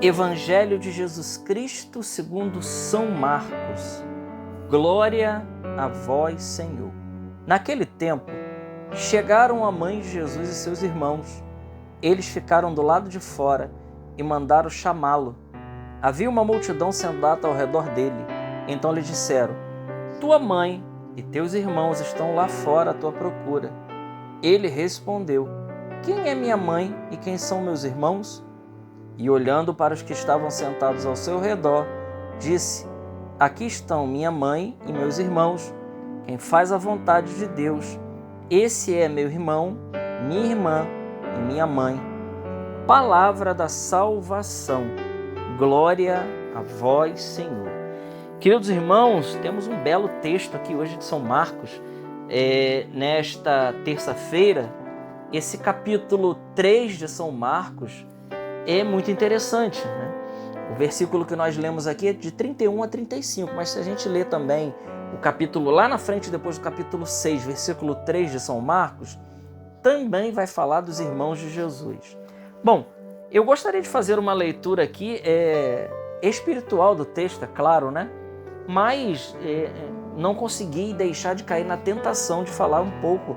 Evangelho de Jesus Cristo segundo São Marcos. Glória a vós, Senhor. Naquele tempo, chegaram a mãe de Jesus e seus irmãos. Eles ficaram do lado de fora e mandaram chamá-lo. Havia uma multidão sentada ao redor dele. Então lhe disseram: tua mãe e teus irmãos estão lá fora à tua procura. Ele respondeu: quem é minha mãe e quem são meus irmãos? E olhando para os que estavam sentados ao seu redor, disse: aqui estão minha mãe e meus irmãos. Quem faz a vontade de Deus, esse é meu irmão, minha irmã e minha mãe. Palavra da salvação. Glória a vós, Senhor. Queridos irmãos, temos um belo texto aqui hoje de São Marcos, nesta terça-feira. Esse capítulo 3 de São Marcos é muito interessante, né? O versículo que nós lemos aqui é de 31 a 35, mas se a gente ler também o capítulo lá na frente, depois do capítulo 6, versículo 3 de São Marcos, também vai falar dos irmãos de Jesus. Bom, eu gostaria de fazer uma leitura aqui espiritual do texto, é claro, né? Mas não consegui deixar de cair na tentação de falar um pouco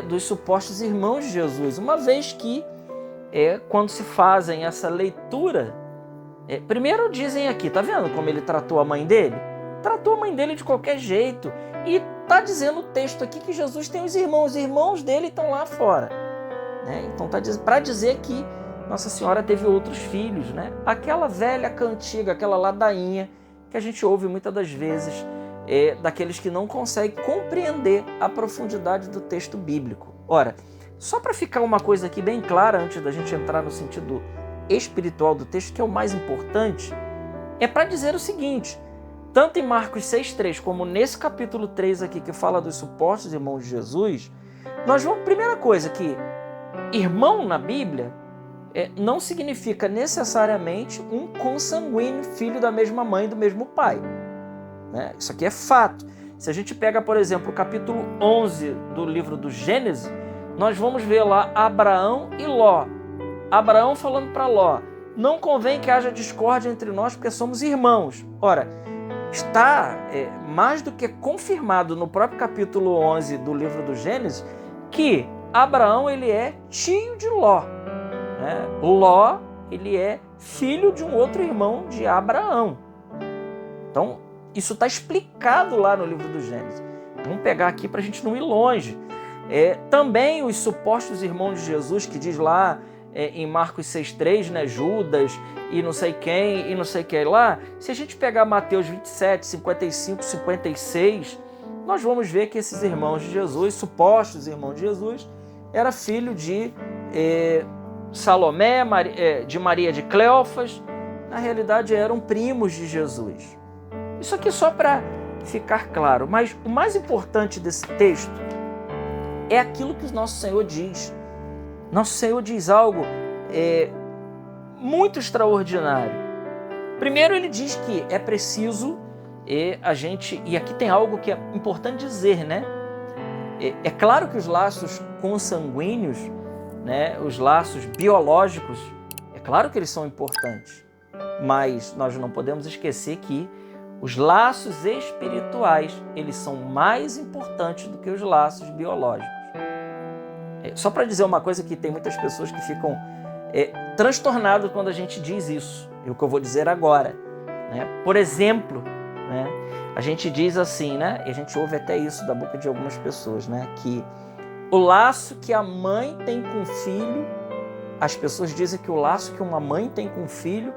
dos supostos irmãos de Jesus, uma vez que quando se fazem essa leitura, primeiro dizem aqui, tá vendo como ele tratou a mãe dele? Tratou a mãe dele de qualquer jeito. E tá dizendo o texto aqui que Jesus tem os irmãos dele estão lá fora. Então tá para dizer que Nossa Senhora teve outros filhos, né? Aquela velha cantiga, aquela ladainha que a gente ouve muitas das vezes daqueles que não conseguem compreender a profundidade do texto bíblico. Ora, só para ficar uma coisa aqui bem clara antes da gente entrar no sentido espiritual do texto, que é o mais importante, é para dizer o seguinte: tanto em Marcos 6,3 como nesse capítulo 3 aqui que fala dos supostos irmãos de Jesus, nós vamos, primeira coisa, que irmão na Bíblia não significa necessariamente um consanguíneo, filho da mesma mãe e do mesmo pai. Isso aqui é fato. Se a gente pega, por exemplo, o capítulo 11 do livro do Gênesis, nós vamos ver lá Abraão e Ló. Abraão falando para Ló: não convém que haja discórdia entre nós porque somos irmãos. Ora, está mais do que confirmado no próprio capítulo 11 do livro do Gênesis que Abraão ele é tio de Ló. Ló ele é filho de um outro irmão de Abraão. Então, isso está explicado lá no livro do Gênesis. Vamos pegar aqui para a gente não ir longe. Também os supostos irmãos de Jesus, que diz lá em Marcos 6,3, né, Judas e não sei quem e não sei quem lá, se a gente pegar Mateus 27, 55, 56, nós vamos ver que esses irmãos de Jesus, supostos irmãos de Jesus, era filho de Salomé, de Maria de Cleófas. Na realidade eram primos de Jesus. Isso aqui só para ficar claro, mas o mais importante desse texto é aquilo que o nosso Senhor diz. Nosso Senhor diz algo muito extraordinário. Primeiro ele diz que é preciso a gente, e aqui tem algo que é importante dizer, né? É claro que os laços consanguíneos, né, os laços biológicos, é claro que eles são importantes, mas nós não podemos esquecer que os laços espirituais, eles são mais importantes do que os laços biológicos. Só para dizer uma coisa, que tem muitas pessoas que ficam transtornadas quando a gente diz isso, é o que eu vou dizer agora. Por exemplo, a gente diz assim, né, e a gente ouve até isso da boca de algumas pessoas, né, que o laço que a mãe tem com o filho, as pessoas dizem que o laço que uma mãe tem com o filho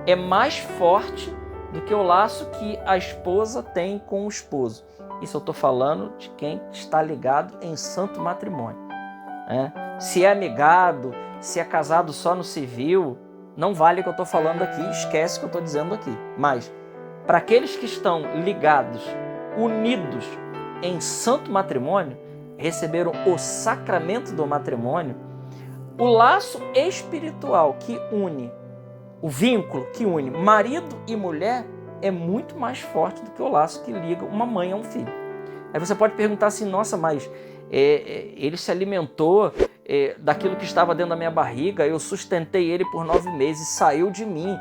é mais forte do que o laço que a esposa tem com o esposo. Isso eu estou falando de quem está ligado em santo matrimônio. Se é amigado, se é casado só no civil, não vale o que eu estou falando aqui, esquece o que eu estou dizendo aqui. Mas, para aqueles que estão ligados, unidos em santo matrimônio, receberam o sacramento do matrimônio, o laço espiritual que une, o vínculo que une marido e mulher é muito mais forte do que o laço que liga uma mãe a um filho. Aí você pode perguntar assim: nossa, mas ele se alimentou daquilo que estava dentro da minha barriga, eu sustentei ele por 9 meses, saiu de mim,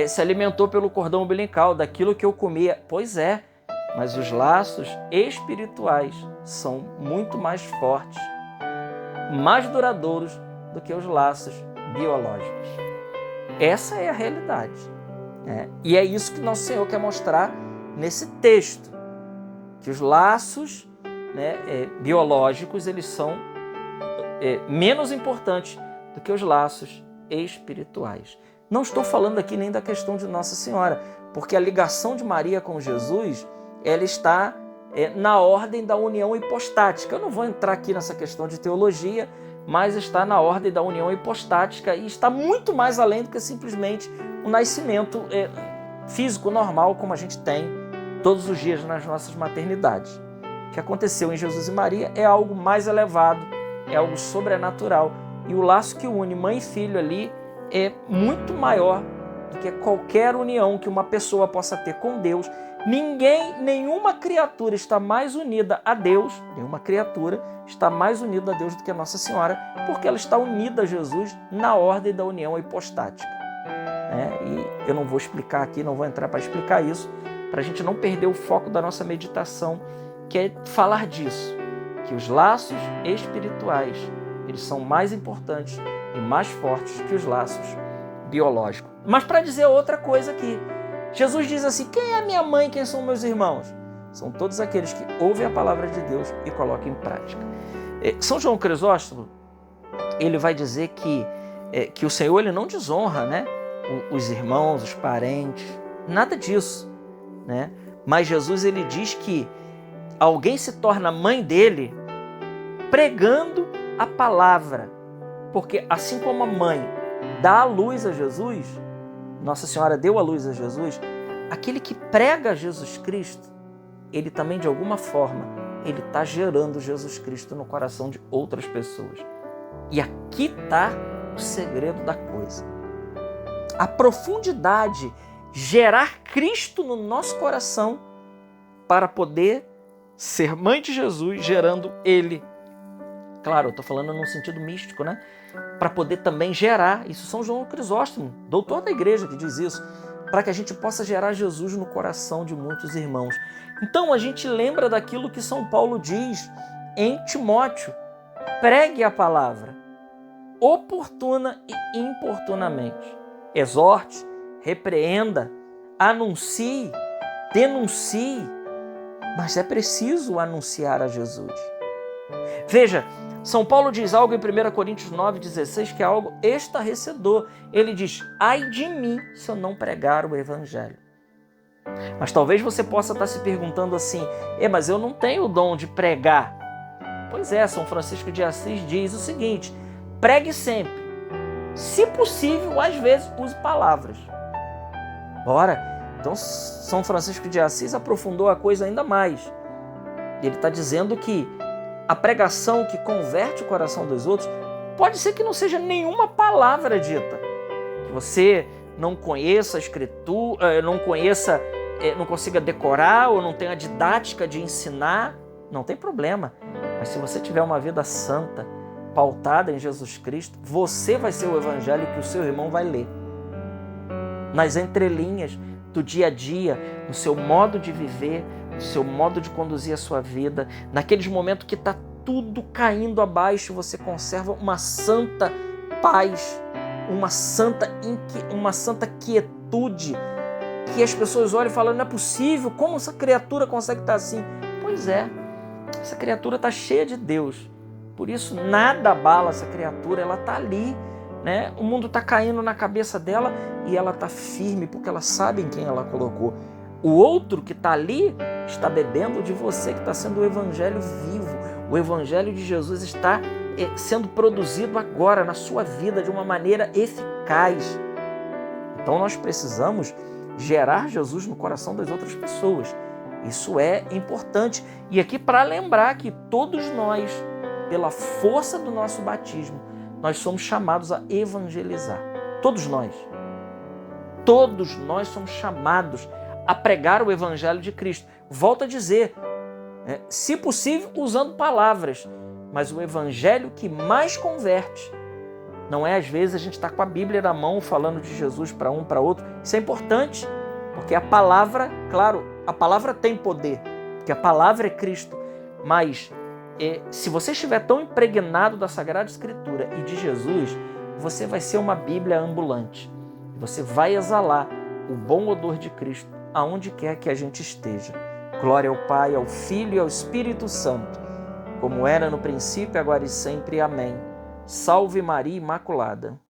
se alimentou pelo cordão umbilical, daquilo que eu comia. Pois é, mas os laços espirituais são muito mais fortes, mais duradouros do que os laços biológicos. Essa é a realidade. E é isso que nosso Senhor quer mostrar nesse texto, que os laços biológicos eles são menos importantes do que os laços espirituais. Não estou falando aqui nem da questão de Nossa Senhora, porque a ligação de Maria com Jesus ela está na ordem da união hipostática. Eu não vou entrar aqui nessa questão de teologia, mas está na ordem da união hipostática e está muito mais além do que simplesmente o nascimento físico normal, como a gente tem todos os dias nas nossas maternidades. O que aconteceu em Jesus e Maria é algo mais elevado, é algo sobrenatural. E o laço que une mãe e filho ali é muito maior do que qualquer união que uma pessoa possa ter com Deus. Nenhuma criatura está mais unida a Deus, nenhuma criatura está mais unida a Deus do que a Nossa Senhora, porque ela está unida a Jesus na ordem da união hipostática. E eu não vou explicar aqui, não vou entrar para explicar isso, para a gente não perder o foco da nossa meditação, que é falar disso, que os laços espirituais eles são mais importantes e mais fortes que os laços biológicos. Mas para dizer outra coisa aqui, Jesus diz assim: quem é minha mãe, quem são meus irmãos? São todos aqueles que ouvem a palavra de Deus e colocam em prática. São João Crisóstomo, ele vai dizer que o Senhor ele não desonra, os irmãos, os parentes, nada disso, Mas Jesus ele diz que alguém se torna mãe dele pregando a palavra, porque assim como a mãe dá a luz a Jesus, Nossa Senhora deu a luz a Jesus, aquele que prega Jesus Cristo, ele também de alguma forma, ele está gerando Jesus Cristo no coração de outras pessoas. E aqui está o segredo da coisa. A profundidade, gerar Cristo no nosso coração para poder ser mãe de Jesus, gerando Ele. Claro, eu estou falando num sentido místico, Para poder também gerar, isso São João Crisóstomo, doutor da igreja que diz isso, para que a gente possa gerar Jesus no coração de muitos irmãos. Então a gente lembra daquilo que São Paulo diz em Timóteo: pregue a palavra, oportuna e importunamente. Exorte, repreenda, anuncie, denuncie, mas é preciso anunciar a Jesus. Veja, São Paulo diz algo em 1 Coríntios 9,16 que é algo estarrecedor. Ele diz: ai de mim se eu não pregar o evangelho. Mas talvez você possa estar se perguntando assim: mas eu não tenho o dom de pregar. Pois é, São Francisco de Assis diz o seguinte: pregue sempre. Se possível, às vezes, use palavras. Ora, então São Francisco de Assis aprofundou a coisa ainda mais. Ele está dizendo que a pregação que converte o coração dos outros pode ser que não seja nenhuma palavra dita, que você não conheça a escritura, não consiga decorar ou não tenha a didática de ensinar, não tem problema. Mas se você tiver uma vida santa, pautada em Jesus Cristo, você vai ser o evangelho que o seu irmão vai ler. Nas entrelinhas do dia a dia, no seu modo de viver, no seu modo de conduzir a sua vida, naqueles momentos que está tudo caindo abaixo, você conserva uma santa paz, uma santa quietude, que as pessoas olham e falam: não é possível, como essa criatura consegue estar assim? Pois é, essa criatura está cheia de Deus, por isso nada abala essa criatura, ela está ali, o mundo está caindo na cabeça dela e ela está firme, porque ela sabe em quem ela colocou. O outro que está ali está bebendo de você, que está sendo o evangelho vivo. O evangelho de Jesus está sendo produzido agora na sua vida de uma maneira eficaz. Então nós precisamos gerar Jesus no coração das outras pessoas. Isso é importante. E aqui para lembrar que todos nós, pela força do nosso batismo, nós somos chamados a evangelizar. Todos nós. Todos nós somos chamados a pregar o evangelho de Cristo. Volto a dizer, se possível, usando palavras. mas o evangelho que mais converte. Não é às vezes a gente está com a Bíblia na mão falando de Jesus para um, para outro. Isso é importante, porque a palavra, claro, a palavra tem poder, porque a palavra é Cristo, mas se você estiver tão impregnado da Sagrada Escritura e de Jesus, você vai ser uma Bíblia ambulante. Você vai exalar o bom odor de Cristo aonde quer que a gente esteja. Glória ao Pai, ao Filho e ao Espírito Santo, como era no princípio, agora e sempre. Amém. Salve Maria Imaculada.